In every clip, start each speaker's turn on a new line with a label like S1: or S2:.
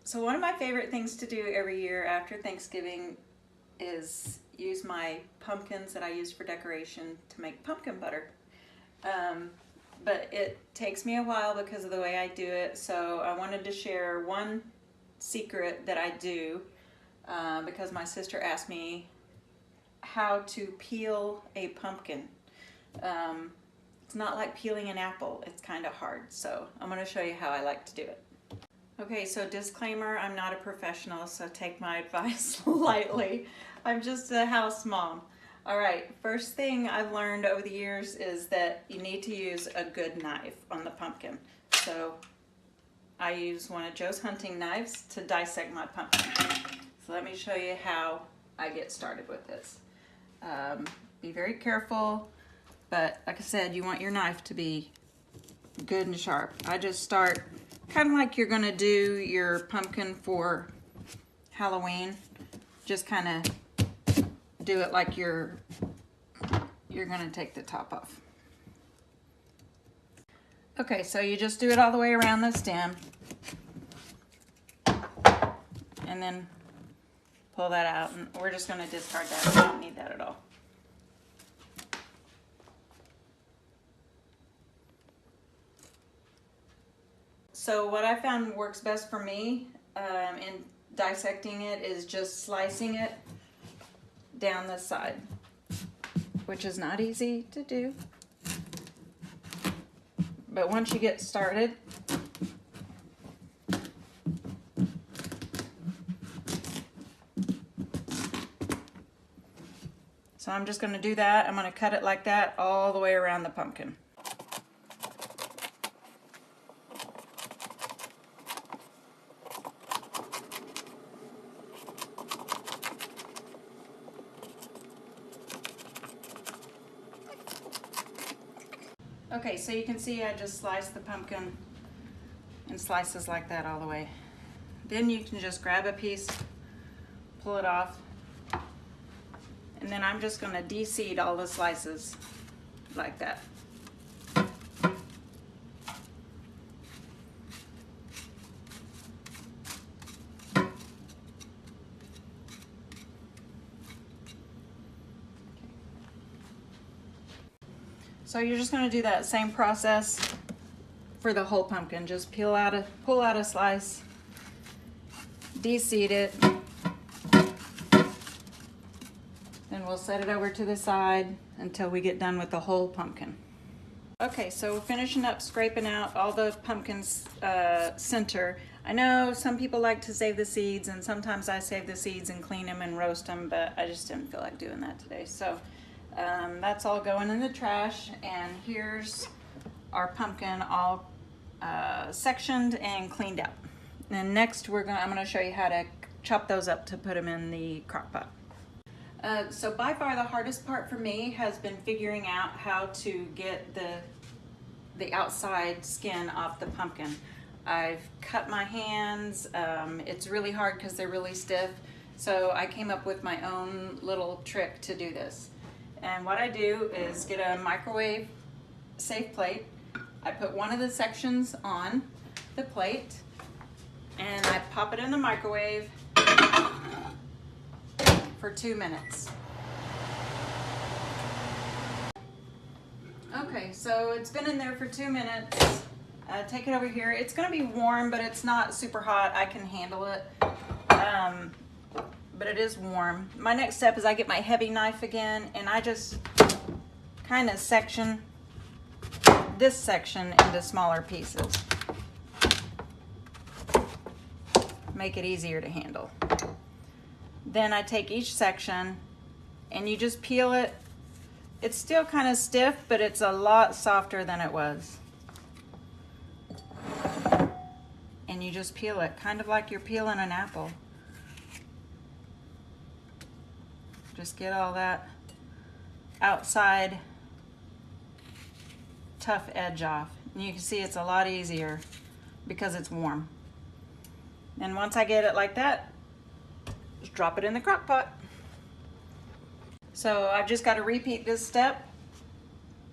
S1: So one of my favorite things to do every year after Thanksgiving is use my pumpkins that I use for decoration to make pumpkin butter. But it takes me a while because of the way I do it, so I wanted to share one secret that I do because my sister asked me how to peel a pumpkin. It's not like peeling an apple, it's kind of hard, so I'm going to show you how I like to do it. Okay, so disclaimer, I'm not a professional, so take my advice lightly. I'm just a house mom. All right, first thing I've learned over the years is that you need to use a good knife on the pumpkin. So I use one of Joe's hunting knives to dissect my pumpkin. So let me show you how I get started with this. Be very careful, but like I said, you want your knife to be good and sharp. I just start kind of like you're gonna do your pumpkin for Halloween. Just kind of do it like you're gonna take the top off. Okay, so you just do it all the way around the stem and then pull that out, and we're just gonna discard that. We don't need that at all. So what I found works best for me in dissecting it is just slicing it down the side, which is not easy to do. But once you get started, so I'm just going to do that. I'm going to cut it like that all the way around the pumpkin. Okay, so you can see I just sliced the pumpkin in slices like that all the way. Then you can just grab a piece, pull it off, and then I'm just going to de-seed all the slices like that. So you're just going to do that same process for the whole pumpkin. Just pull out a slice, de-seed it, then we'll set it over to the side until we get done with the whole pumpkin. Okay, so we're finishing up scraping out all the pumpkin's center. I know some people like to save the seeds, and sometimes I save the seeds and clean them and roast them, but I just didn't feel like doing that today. So that's all going in the trash, and here's our pumpkin all sectioned and cleaned out. And next I'm gonna show you how to chop those up to put them in the crock pot. So by far the hardest part for me has been figuring out how to get the outside skin off the pumpkin. I've cut my hands. It's really hard because they're really stiff. So I came up with my own little trick to do this. And what I do is get a microwave safe plate. I put one of the sections on the plate and I pop it in the microwave for 2 minutes. Okay, so it's been in there for 2 minutes. Take it over here. It's gonna be warm, but it's not super hot. I can handle it, but it is warm. My next step is I get my heavy knife again, and I just kind of section this section into smaller pieces. Make it easier to handle. Then I take each section and you just peel it. It's still kind of stiff, but it's a lot softer than it was. And you just peel it, kind of like you're peeling an apple. Just get all that outside tough edge off. And you can see it's a lot easier because it's warm. And once I get it like that, just drop it in the crock pot. So I've just got to repeat this step.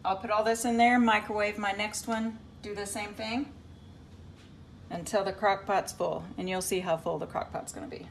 S1: I'll put all this in there, microwave my next one, do the same thing. until the crock pot's full, and you'll see how full the crock pot's going to be.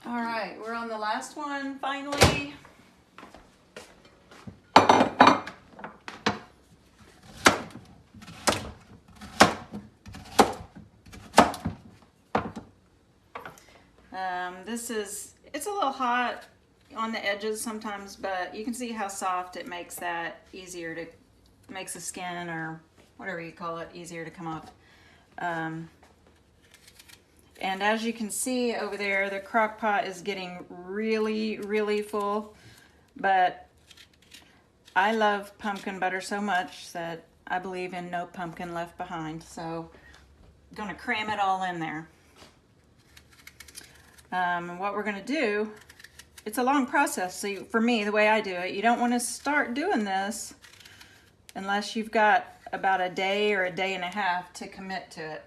S1: All right, we're on the last one finally. It's a little hot on the edges sometimes, but you can see how soft it makes that easier to, makes the skin or whatever you call it easier to come off. And as you can see over there, the crock pot is getting really, really full, but I love pumpkin butter so much that I believe in no pumpkin left behind. So I'm gonna cram it all in there. And what we're gonna do, it's a long process. So for me, the way I do it, you don't wanna start doing this unless you've got about a day or a day and a half to commit to it.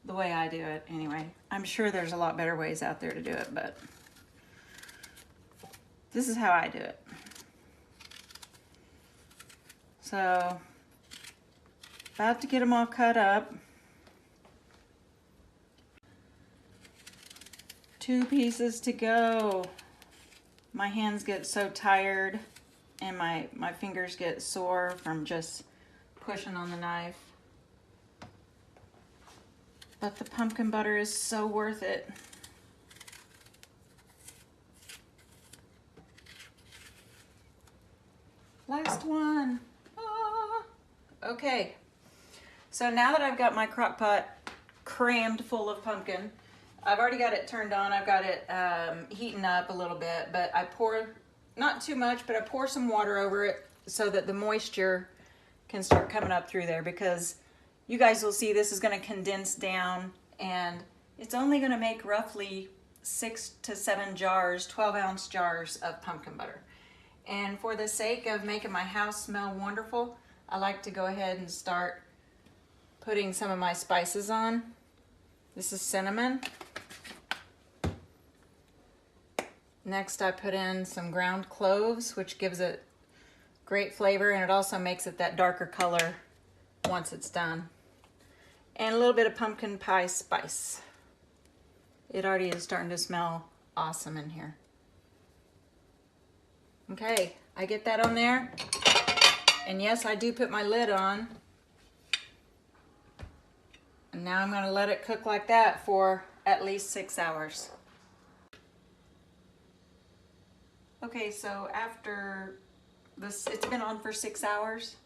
S1: The way I do it anyway. I'm sure there's a lot better ways out there to do it, but this is how I do it. So, about to get them all cut up. 2 pieces to go. My hands get so tired and my fingers get sore from just pushing on the knife. But the pumpkin butter is so worth it. Last one. Ah. Okay, so now that I've got my crock pot crammed full of pumpkin, I've already got it turned on. I've got it heating up a little bit, but I pour, not too much, but I pour some water over it so that the moisture can start coming up through there, because you guys will see this is going to condense down, and it's only going to make roughly 6 to 7 jars, 12-ounce jars of pumpkin butter. And for the sake of making my house smell wonderful, I like to go ahead and start putting some of my spices on. This is cinnamon. Next I put in some ground cloves, which gives it great flavor, and it also makes it that darker color once it's done. And a little bit of pumpkin pie spice. It already is starting to smell awesome in here. Okay, I get that on there. And yes, I do put my lid on. And now I'm going to let it cook like that for at least 6 hours. Okay, so after this, it's been on for 6 hours.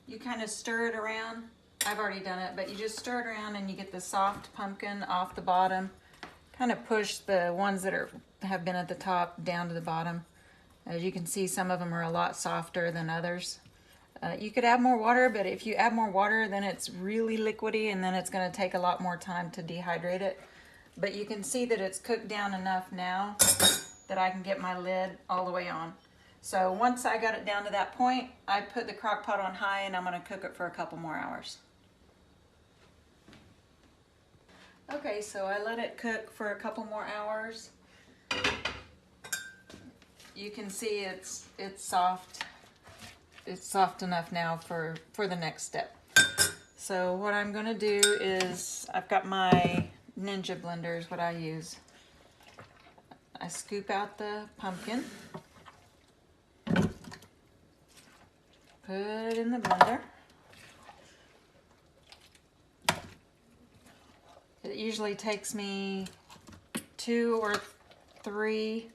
S1: You kind of stir it around. I've already done it, but you just stir it around and you get the soft pumpkin off the bottom. Kind of push the ones that have been at the top down to the bottom. As you can see, some of them are a lot softer than others. You could add more water, but if you add more water, then it's really liquidy and then it's going to take a lot more time to dehydrate it. But you can see that it's cooked down enough now that I can get my lid all the way on. So once I got it down to that point, I put the crock pot on high and I'm going to cook it for a couple more hours. Okay, so I let it cook for a couple more hours. You can see it's soft. It's soft enough now for the next step. So what I'm going to do is, I've got my Ninja blender is what I use. I scoop out the pumpkin. Put it in the blender. It usually takes me 2 or 3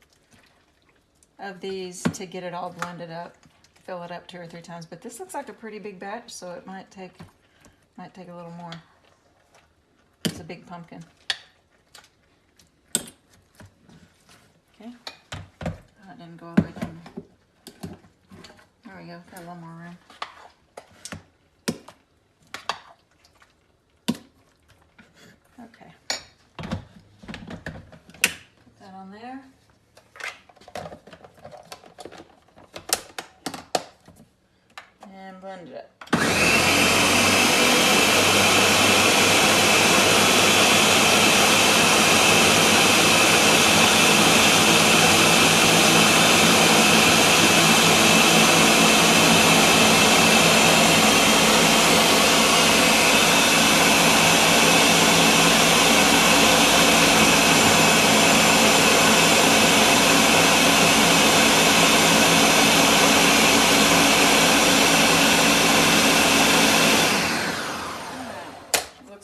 S1: of these to get it all blended up. Fill it up 2 or 3 times, but this looks like a pretty big batch, so it might take a little more. It's a big pumpkin. Okay, that didn't go all the way down. There we go, got a little more room. Okay, put that on there. And blend it up.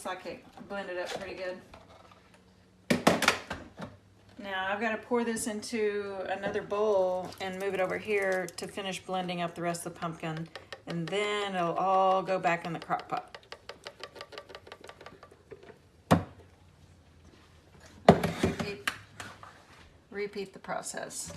S1: Like it blended up pretty good. Now I've got to pour this into another bowl and move it over here to finish blending up the rest of the pumpkin, and then it'll all go back in the crock pot. Repeat the process.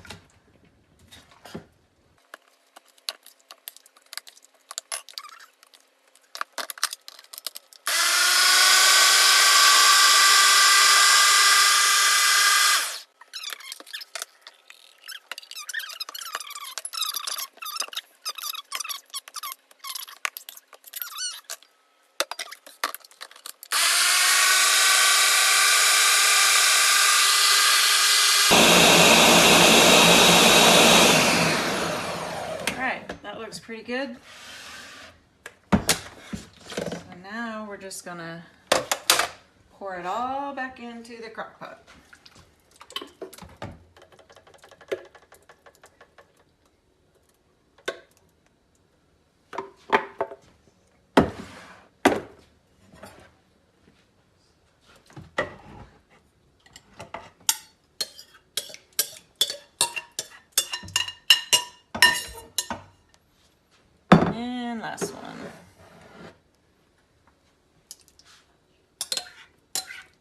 S1: Looks pretty good. So now we're just gonna pour it all back into the crock pot. And last one.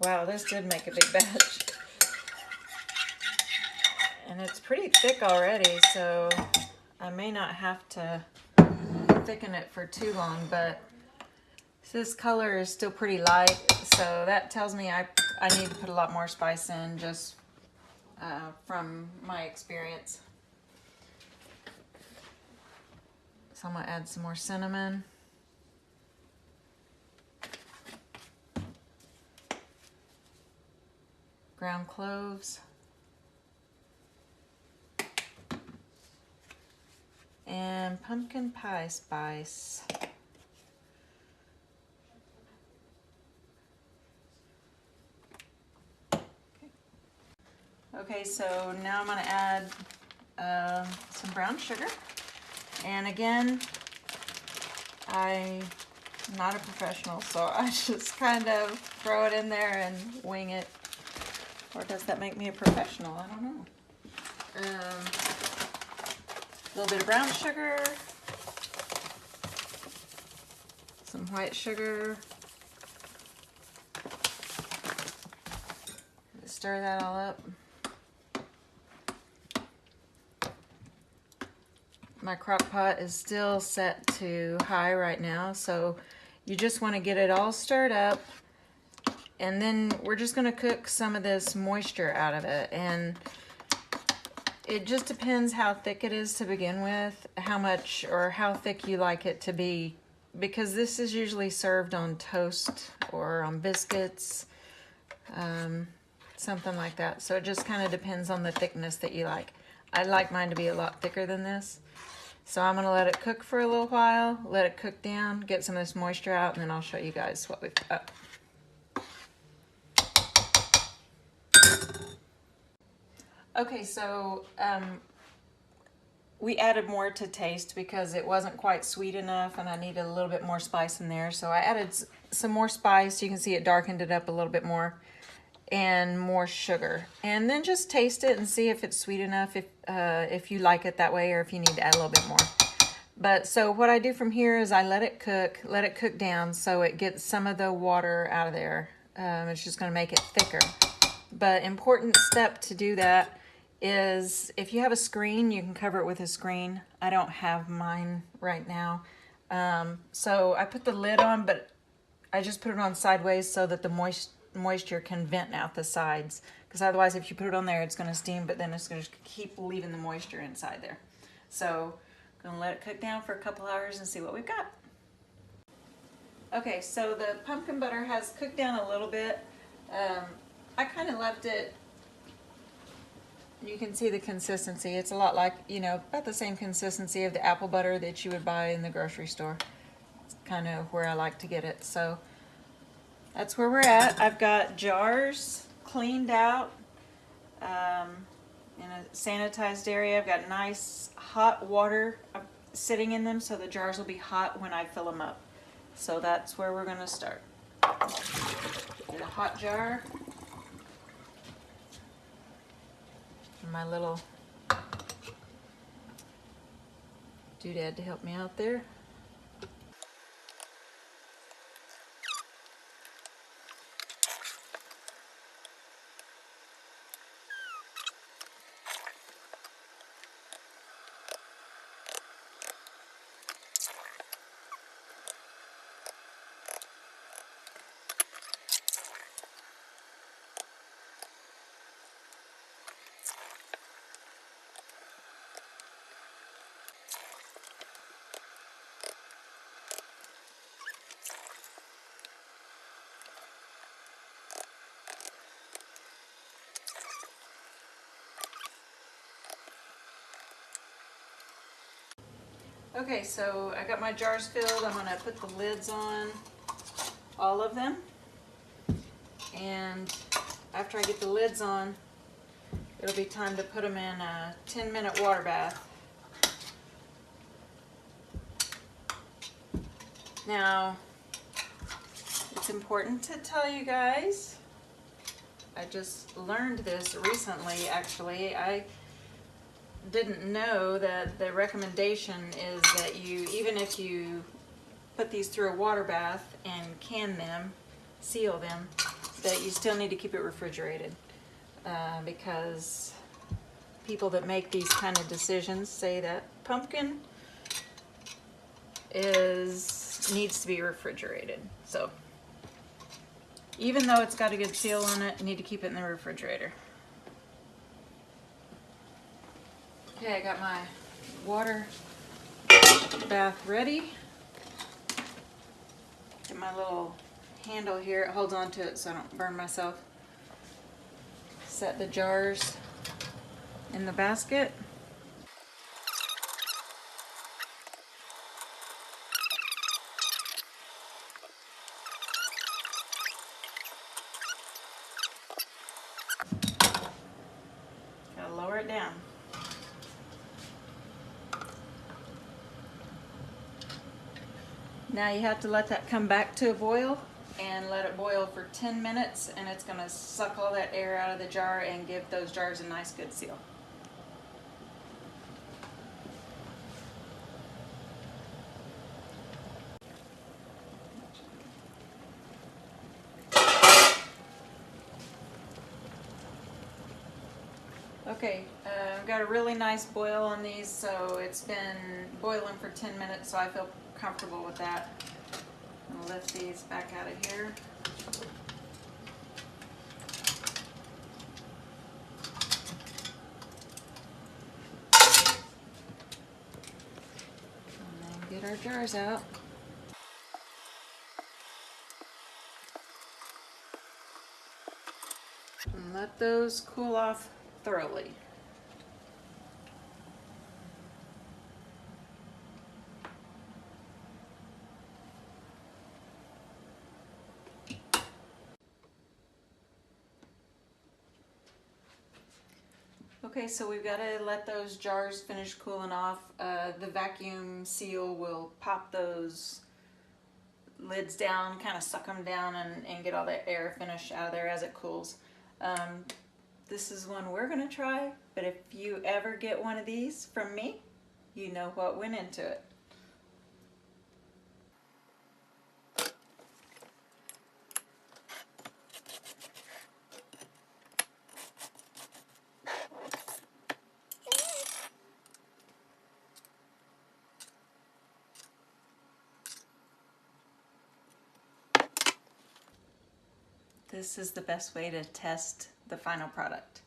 S1: Wow, this did make a big batch. And it's pretty thick already, so I may not have to thicken it for too long, but this color is still pretty light, so that tells me I need to put a lot more spice in, just from my experience. So I'm going to add some more cinnamon. Ground cloves. And pumpkin pie spice. Okay, so now I'm going to add some brown sugar. And again, I'm not a professional, so I just kind of throw it in there and wing it. Or does that make me a professional? I don't know. A little bit of brown sugar, some white sugar. Stir that all up. My crock pot is still set to high right now, so you just want to get it all stirred up, and then we're just going to cook some of this moisture out of it. And it just depends how thick it is to begin with, how much or how thick you like it to be, because this is usually served on toast or on biscuits, something like that. So it just kind of depends on the thickness that you like. I like mine to be a lot thicker than this. So I'm going to let it cook for a little while, let it cook down, get some of this moisture out, and then I'll show you guys what we've got. Okay, so we added more to taste because it wasn't quite sweet enough and I needed a little bit more spice in there. So I added some more spice. You can see it darkened it up a little bit more, and more sugar. And then just taste it and see if it's sweet enough, if you like it that way, or if you need to add a little bit more. But so what I do from here is I let it cook down so it gets some of the water out of there. It's just going to make it thicker. But important step to do that is if you have a screen, you can cover it with a screen. I don't have mine right now. So I put the lid on, but I just put it on sideways so that the moisture can vent out the sides, because otherwise if you put it on there it's going to steam, but then it's going to keep leaving the moisture inside there. So I'm going to let it cook down for a couple hours and see what we've got. Okay, so the pumpkin butter has cooked down a little bit. I kind of left it, you can see the consistency. It's a lot like, you know, about the same consistency of the apple butter that you would buy in the grocery store. It's kind of where I like to get it. So that's where we're at. I've got jars cleaned out in a sanitized area. I've got nice hot water sitting in them, so the jars will be hot when I fill them up. So that's where we're going to start. Get a hot jar. My little doodad to help me out there. Okay, so I got my jars filled. I'm going to put the lids on all of them. And after I get the lids on, it'll be time to put them in a 10-minute water bath. Now, it's important to tell you guys, I just learned this recently actually. I didn't know that the recommendation is that you, even if you put these through a water bath and can them, seal them, that you still need to keep it refrigerated, because people that make these kind of decisions say that pumpkin needs to be refrigerated. So even though it's got a good seal on it, you need to keep it in the refrigerator. Okay, I got my water bath ready. Get my little handle here, it holds on to it so I don't burn myself. Set the jars in the basket. Gotta lower it down. Now you have to let that come back to a boil and let it boil for 10 minutes, and it's going to suck all that air out of the jar and give those jars a nice good seal. Okay, I've got a really nice boil on these, so it's been boiling for 10 minutes, so I feel comfortable with that. I'm going to lift these back out of here. And then get our jars out. And let those cool off thoroughly. Okay, so we've got to let those jars finish cooling off. The vacuum seal will pop those lids down, kind of suck them down and get all that air finish out of there as it cools. This is one we're going to try, but if you ever get one of these from me, you know what went into it. This is the best way to test the final product.